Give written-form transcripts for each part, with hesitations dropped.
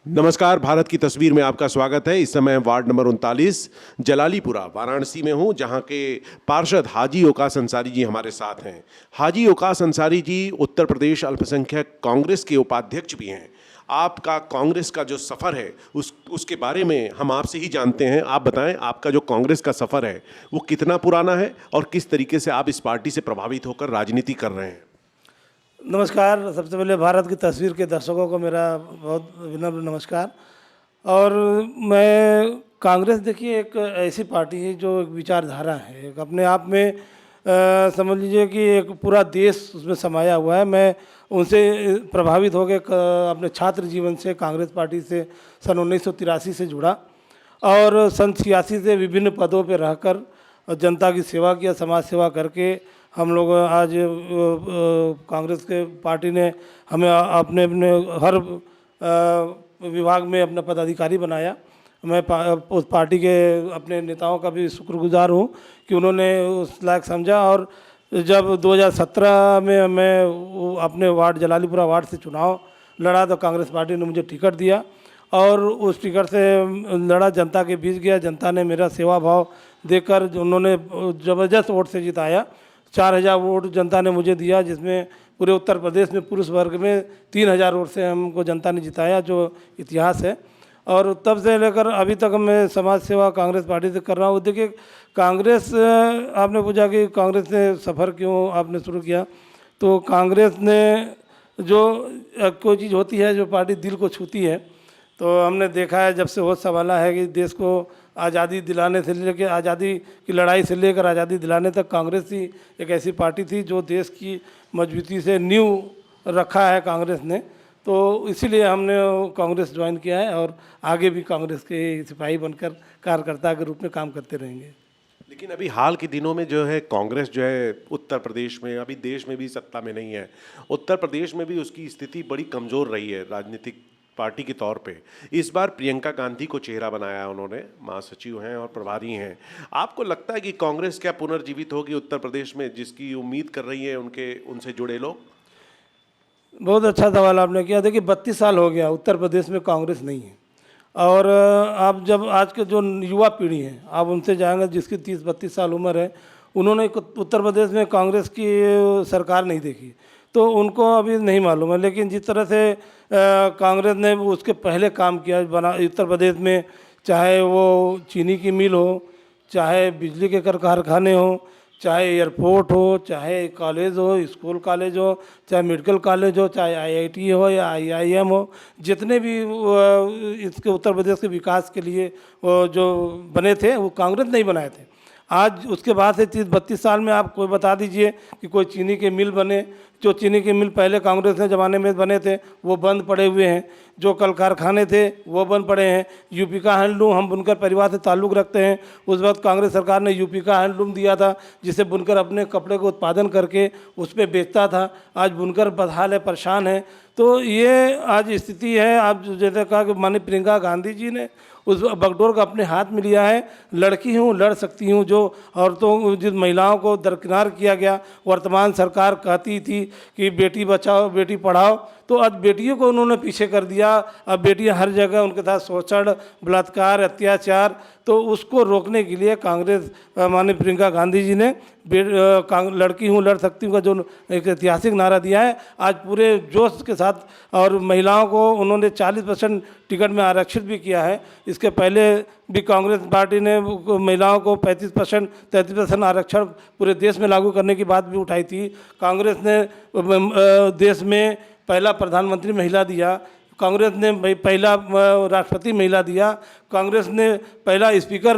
नमस्कार, भारत की तस्वीर में आपका स्वागत है। इस समय वार्ड नंबर 39 जलालीपुरा वाराणसी में हूं, जहां के पार्षद हाजी ओकास अंसारी जी हमारे साथ हैं। हाजी ओकास अंसारी जी उत्तर प्रदेश अल्पसंख्यक कांग्रेस के उपाध्यक्ष भी हैं। आपका कांग्रेस का जो सफ़र है उसके बारे में हम आपसे ही जानते हैं। आप बताएं, आपका जो कांग्रेस का सफ़र है वो कितना पुराना है और किस तरीके से आप इस पार्टी से प्रभावित होकर राजनीति कर रहे हैं। नमस्कार। सबसे पहले भारत की तस्वीर के दर्शकों को मेरा बहुत विनम्र नमस्कार। और मैं कांग्रेस, देखिए, एक ऐसी पार्टी है जो एक विचारधारा है, एक अपने आप में समझ लीजिए कि एक पूरा देश उसमें समाया हुआ है। मैं उनसे प्रभावित हो गए अपने छात्र जीवन से, कांग्रेस पार्टी से सन 1983 से जुड़ा और सन 86 से विभिन्न पदों पर रहकर जनता की सेवा किया, समाज सेवा करके हम लोग आज कांग्रेस के पार्टी ने हमें अपने अपने हर विभाग में अपना पदाधिकारी बनाया। मैं उस पार्टी के अपने नेताओं का भी शुक्रगुजार हूँ कि उन्होंने उस लायक समझा। और जब 2017 में मैं अपने वार्ड जलालीपुरा वार्ड से चुनाव लड़ा तो कांग्रेस पार्टी ने मुझे टिकट दिया और उस टिकट से लड़ा, जनता के बीच गया। जनता ने मेरा सेवा भाव देकर उन्होंने ज़बरदस्त वोट से जिताया। 4000 वोट जनता ने मुझे दिया, जिसमें पूरे उत्तर प्रदेश में पुरुष वर्ग में 3000 वोट से हमको जनता ने जिताया, जो इतिहास है। और तब से लेकर अभी तक मैं समाज सेवा कांग्रेस पार्टी से कर रहा हूँ। देखिए, कांग्रेस, आपने पूछा कि कांग्रेस ने सफ़र क्यों आपने शुरू किया, तो कांग्रेस ने जो कोई चीज़ होती है जो पार्टी दिल को छूती है, तो हमने देखा है जब से होश संभाला है कि देश को आज़ादी दिलाने से लेकर, आज़ादी की लड़ाई से लेकर आज़ादी दिलाने तक कांग्रेस ही एक ऐसी पार्टी थी जो देश की मजबूती से नींव रखा है कांग्रेस ने। तो इसीलिए हमने कांग्रेस ज्वाइन किया है और आगे भी कांग्रेस के सिपाही बनकर कार्यकर्ता के रूप में काम करते रहेंगे। लेकिन अभी हाल के दिनों में जो है कांग्रेस जो है उत्तर प्रदेश में, अभी देश में भी सत्ता में नहीं है, उत्तर प्रदेश में भी उसकी स्थिति बड़ी कमज़ोर रही है राजनीतिक पार्टी के तौर पे। इस बार प्रियंका गांधी को चेहरा बनाया उन्होंने, महासचिव हैं और प्रभारी हैं। आपको लगता है कि कांग्रेस क्या पुनर्जीवित होगी उत्तर प्रदेश में, जिसकी उम्मीद कर रही है उनसे जुड़े लोग? बहुत अच्छा सवाल आपने किया। देखिए, 32 साल हो गया उत्तर प्रदेश में कांग्रेस नहीं है। और आप जब आज के जो युवा पीढ़ी है, आप उनसे जाएंगे जिसकी 30-32 साल उम्र है, उन्होंने उत्तर प्रदेश में कांग्रेस की सरकार नहीं देखी, तो उनको अभी नहीं मालूम है। लेकिन जिस तरह से कांग्रेस ने उसके पहले काम किया बना उत्तर प्रदेश में, चाहे वो चीनी की मिल हो, चाहे बिजली के कारखाने हो, चाहे एयरपोर्ट हो, चाहे कॉलेज हो, स्कूल कॉलेज हो, चाहे मेडिकल कॉलेज हो, चाहे आईआईटी हो या आईआईएम हो, जितने भी इसके उत्तर प्रदेश के विकास के लिए जो बने थे वो कांग्रेस नहीं बनाए थे। आज उसके बाद से 30-32 साल में आप कोई बता दीजिए कि कोई चीनी के मिल बने। जो चीनी के मिल पहले कांग्रेस के ज़माने में बने थे वो बंद पड़े हुए हैं। जो कल कारखाने थे वो बंद पड़े हैं। यूपी का हैंडलूम, हम बुनकर परिवार से ताल्लुक़ रखते हैं, उस वक्त कांग्रेस सरकार ने यूपी का हैंडलूम दिया था, जिसे बुनकर अपने कपड़े को उत्पादन करके उस पर बेचता था। आज बुनकर बदहाल है, परेशान है। तो ये आज स्थिति है। आप जैसे कहा कि माननीय प्रियंका गांधी जी ने उस बगडोर को अपने हाथ में लिया है। लड़की हूँ, लड़ सकती हूँ, जो औरतों, जिस महिलाओं को दरकिनार किया गया। वर्तमान सरकार कहती थी कि बेटी बचाओ बेटी पढ़ाओ, तो आज बेटियों को उन्होंने पीछे कर दिया। अब बेटियां हर जगह, उनके साथ शोषण, बलात्कार, अत्याचार। तो उसको रोकने के लिए कांग्रेस, माननीय प्रियंका गांधी जी ने लड़की हूँ लड़ सकती हूँ का जो एक ऐतिहासिक नारा दिया है, आज पूरे जोश के साथ। और महिलाओं को उन्होंने 40% टिकट में आरक्षित भी किया है। इसके पहले भी कांग्रेस पार्टी ने महिलाओं को 35%, 33% आरक्षण पूरे देश में लागू करने की बात भी उठाई थी। कांग्रेस ने देश में पहला प्रधानमंत्री महिला दिया, कांग्रेस ने पहला राष्ट्रपति महिला दिया, कांग्रेस ने पहला स्पीकर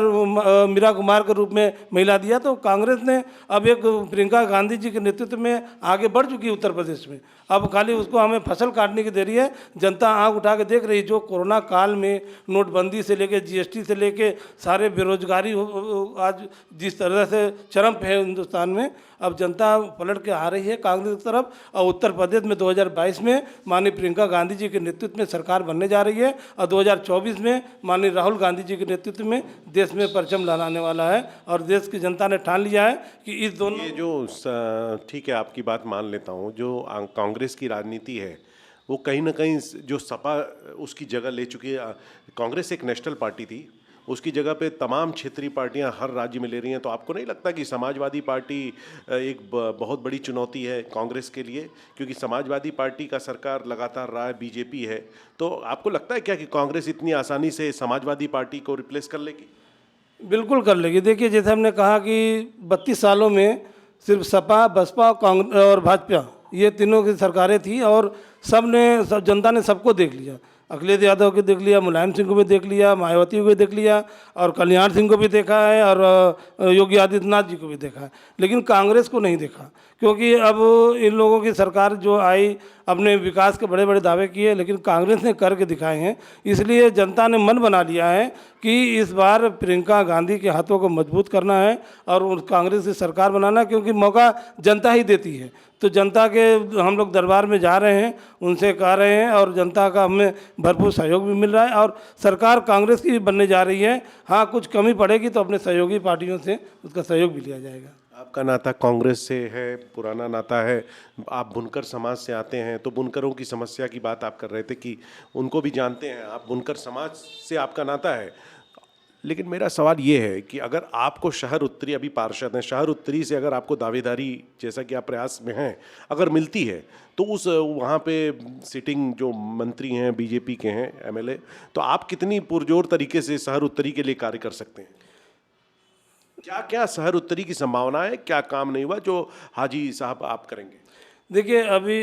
मीरा कुमार के रूप में महिला दिया। तो कांग्रेस ने अब एक प्रियंका गांधी जी के नेतृत्व में आगे बढ़ चुकी है उत्तर प्रदेश में। अब खाली उसको हमें फसल काटने की देरी है। जनता आंख उठा के देख रही है। जो कोरोना काल में नोटबंदी से लेके जीएसटी से लेके सारे बेरोजगारी आज जिस तरह से चरम पे है हिंदुस्तान में, अब जनता पलट के आ रही है कांग्रेस की तरफ। और उत्तर प्रदेश में 2022 में माननीय प्रियंका गांधी जी के नेतृत्व में सरकार बनने जा रही है और 2024 में माननीय राहुल गांधी जी के नेतृत्व में देश में परचम लहराने वाला है। और देश की जनता ने ठान लिया है कि इस दोनों, ये जो ठीक है, आपकी बात मान लेता हूँ, जो कांग्रेस की राजनीति है वो कहीं ना कहीं जो सपा उसकी जगह ले चुकी है। कांग्रेस एक नेशनल पार्टी थी, उसकी जगह पे तमाम क्षेत्रीय पार्टियां हर राज्य में ले रही हैं। तो आपको नहीं लगता कि समाजवादी पार्टी एक बहुत बड़ी चुनौती है कांग्रेस के लिए, क्योंकि समाजवादी पार्टी का सरकार लगातार रहा है, बीजेपी है। तो आपको लगता है क्या कि कांग्रेस इतनी आसानी से समाजवादी पार्टी को रिप्लेस कर लेगी? बिल्कुल कर लेगी। देखिए, जैसे हमने कहा कि 32 सालों में सिर्फ सपा, बसपा, कांग्रेस और भाजपा, ये तीनों की सरकारें थी और सब जनता ने सबको देख लिया। अखिलेश यादव को देख लिया, मुलायम सिंह को भी देख लिया, मायावती को भी देख लिया और कल्याण सिंह को भी देखा है और योगी आदित्यनाथ जी को भी देखा है, लेकिन कांग्रेस को नहीं देखा। क्योंकि अब इन लोगों की सरकार जो आई, अपने विकास के बड़े बड़े दावे किए, लेकिन कांग्रेस ने करके दिखाए हैं। इसलिए जनता ने मन बना लिया है कि इस बार प्रियंका गांधी के हाथों को मजबूत करना है और उस कांग्रेस की सरकार बनाना, क्योंकि मौका जनता ही देती है। तो जनता के हम लोग दरबार में जा रहे हैं, उनसे कह रहे हैं और जनता का हमें भरपूर सहयोग भी मिल रहा है और सरकार कांग्रेस की भी बनने जा रही है। हाँ, कुछ कमी पड़ेगी तो अपने सहयोगी पार्टियों से उसका सहयोग भी लिया जाएगा। आपका नाता कांग्रेस से है, पुराना नाता है, आप बुनकर समाज से आते हैं, तो बुनकरों की समस्या की बात आप कर रहे थे कि उनको भी जानते हैं, आप बुनकर समाज से आपका नाता है। लेकिन मेरा सवाल ये है कि अगर आपको शहर उत्तरी, अभी पार्षद हैं, शहर उत्तरी से अगर आपको दावेदारी, जैसा कि आप प्रयास में हैं, अगर मिलती है, तो उस वहाँ पे सिटिंग जो मंत्री हैं बीजेपी के हैं, एमएलए, तो आप कितनी पुरजोर तरीके से शहर उत्तरी के लिए कार्य कर सकते हैं? क्या क्या शहर उत्तरी की संभावना है, क्या काम नहीं हुआ जो हाजी साहब आप करेंगे? देखिए, अभी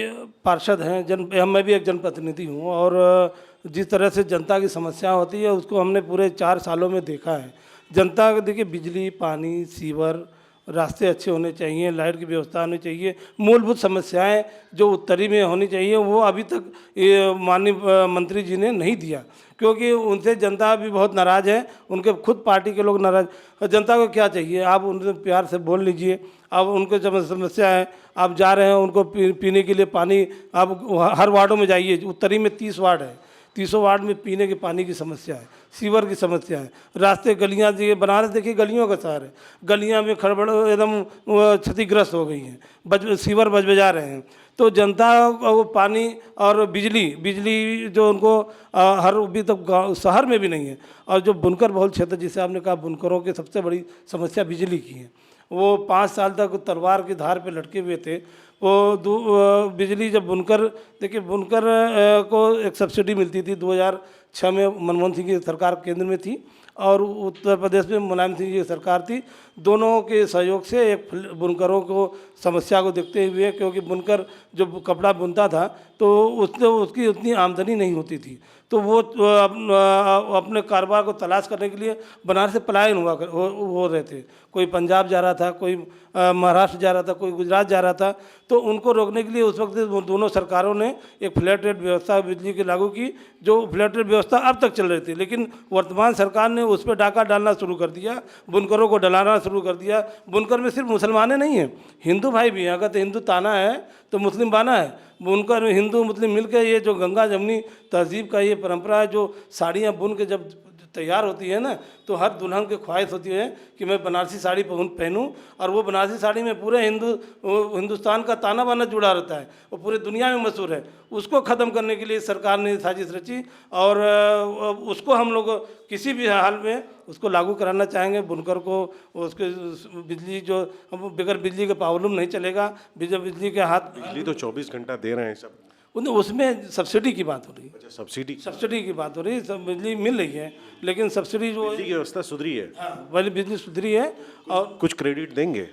पार्षद हैं, मैं भी एक जनप्रतिनिधि हूँ और जिस तरह से जनता की समस्या होती है उसको हमने पूरे 4 सालों में देखा है। जनता को देखिए, बिजली, पानी, सीवर, रास्ते अच्छे होने चाहिए, लाइट की व्यवस्था होनी चाहिए, मूलभूत समस्याएं जो उत्तरी में होनी चाहिए वो अभी तक ये माननीय मंत्री जी ने नहीं दिया, क्योंकि उनसे जनता भी बहुत नाराज़ है, उनके खुद पार्टी के लोग नाराज़। जनता को क्या चाहिए, आप उनसे प्यार से बोल लीजिए। अब उनको जब समस्या है, आप जा रहे हैं उनको पीने के लिए पानी, आप हर वार्डों में जाइए। उत्तरी में 30 वार्ड है, 30 वार्ड में पीने के पानी की समस्या है, सीवर की समस्या है, रास्ते, गलियां, देखिए बनारस देखिए गलियों का शहर है, गलियां में खड़बड़ एकदम क्षतिग्रस्त हो गई हैं, सीवर बजा रहे हैं। तो जनता को पानी और बिजली जो उनको हर अभी तक शहर में भी नहीं है। और जो बुनकर बहुल क्षेत्र, जिसे आपने कहा, बुनकरों की सबसे बड़ी समस्या बिजली की है। वो 5 साल तक तलवार की धार पे लटके हुए थे। वो बिजली जब बुनकर, देखिए बुनकर को एक सब्सिडी मिलती थी 2006 में, मनमोहन सिंह की सरकार केंद्र में थी और उत्तर प्रदेश में मुलायम सिंह जी की सरकार थी। दोनों के सहयोग से एक बुनकरों को समस्या को देखते हुए, क्योंकि बुनकर जो कपड़ा बुनता था तो उसकी उतनी आमदनी नहीं होती थी, तो वो अपने कारोबार को तलाश करने के लिए बनारस से पलायन हो रहे थे। कोई पंजाब जा रहा था, कोई महाराष्ट्र जा रहा था, कोई गुजरात जा रहा था। तो उनको रोकने के लिए उस वक्त दोनों सरकारों ने एक फ्लैट रेट व्यवस्था बिजली की लागू की, जो फ्लैट रेट व्यवस्था अब तक चल रही थी। लेकिन वर्तमान सरकार ने उस पर डाका डालना शुरू कर दिया, बुनकरों को डलाना शुरू कर दिया। बुनकर में सिर्फ मुसलमान नहीं हैं, हिंदू भाई भी हैं। अगर तो हिंदू ताना है तो मुस्लिम बाना है। बुनकर हिंदू मुस्लिम मिलकर ये जो गंगा जमनी तहजीब का ये परंपरा है, जो साड़ियाँ बुन के जब तैयार होती है ना, तो हर दुल्हन की ख्वाहिश होती है कि मैं बनारसी साड़ी पहनूं, और वो बनारसी साड़ी में पूरे हिंदुस्तान का ताना बाना जुड़ा रहता है, वो पूरे दुनिया में मशहूर है। उसको ख़त्म करने के लिए सरकार ने साजिश रची और उसको हम लोग किसी भी हाल में उसको लागू कराना चाहेंगे। बुनकर को उसके बिजली, जो बगैर बिजली के प्रॉब्लम नहीं चलेगा, बिजली के हाथ, बिजली तो 24 घंटा दे रहे हैं सब, उसमें सब्सिडी की बात हो रही है। अच्छा, सब्सिडी की बात हो रही है। सब बिजली मिल रही है, लेकिन सब्सिडी जो बिजली की व्यवस्था सुधरी है। हाँ, वाली बिजली सुधरी है और कुछ क्रेडिट देंगे,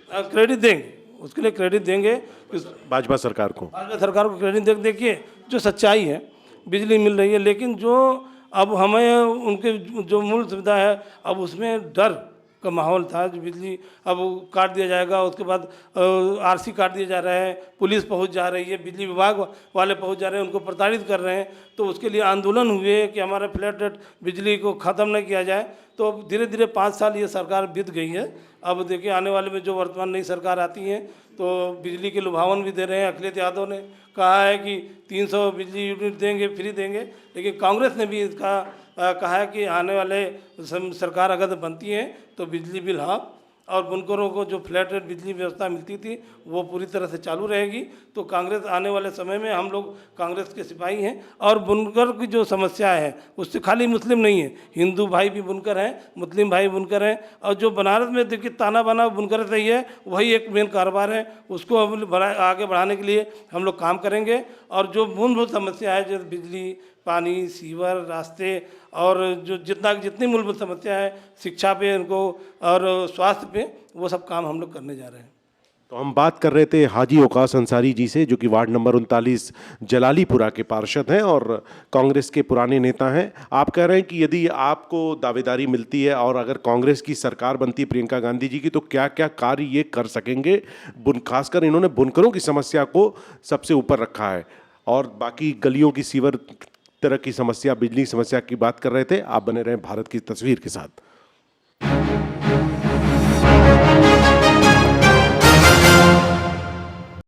उसके लिए क्रेडिट देंगे भाजपा सरकार को। भाजपा सरकार को क्रेडिट देखिए, जो सच्चाई है, बिजली मिल रही है, लेकिन जो अब हमें उनके जो मूल सुविधा है, अब उसमें डर का माहौल था। जो बिजली अब काट दिया जाएगा, उसके बाद आरसी काट दिया जा रहा है, पुलिस पहुंच जा रही है, बिजली विभाग वाले पहुंच जा रहे हैं, उनको प्रताड़ित कर रहे हैं। तो उसके लिए आंदोलन हुए कि हमारा फ्लैट रेट बिजली को ख़त्म नहीं किया जाए। तो अब धीरे धीरे 5 साल ये सरकार बीत गई है। अब देखिए, आने वाले में जो वर्तमान नई सरकार आती है तो बिजली के लुभावन भी दे रहे हैं। अखिलेश यादव ने कहा है कि 300 बिजली यूनिट देंगे, फ्री देंगे, लेकिन कांग्रेस ने भी इसका कहा है कि आने वाले सरकार अगर बनती है तो बिजली बिल और बुनकरों को जो फ्लैट रेट बिजली व्यवस्था मिलती थी वो पूरी तरह से चालू रहेगी। तो कांग्रेस आने वाले समय में, हम लोग कांग्रेस के सिपाही हैं। और बुनकर की जो समस्या है उससे खाली मुस्लिम नहीं है, हिंदू भाई भी बुनकर हैं, मुस्लिम भाई बुनकर हैं। और जो बनारस में देखिए ताना बाना बुनकर सही है, वही एक मेन कारोबार है, उसको आगे बढ़ाने के लिए हम लोग काम करेंगे। और जो मूलभूत समस्या है जैसे बिजली, पानी, सीवर, रास्ते और जो जितनी मूलभूत समस्या है, शिक्षा पे इनको और स्वास्थ्य पे, वो सब काम हम लोग करने जा रहे हैं। तो हम बात कर रहे थे हाजी औकास अंसारी जी से, जो कि वार्ड नंबर 39 जलालीपुरा के पार्षद हैं और कांग्रेस के पुराने नेता हैं। आप कह रहे हैं कि यदि आपको दावेदारी मिलती है और अगर कांग्रेस की सरकार बनती है प्रियंका गांधी जी की, तो क्या क्या कार्य ये कर सकेंगे। खासकर इन्होंने बुनकरों की समस्या को सबसे ऊपर रखा है और बाकी गलियों की सीवर तरह की समस्या, बिजली समस्या की बात कर रहे थे। आप बने रहें भारत की तस्वीर के साथ।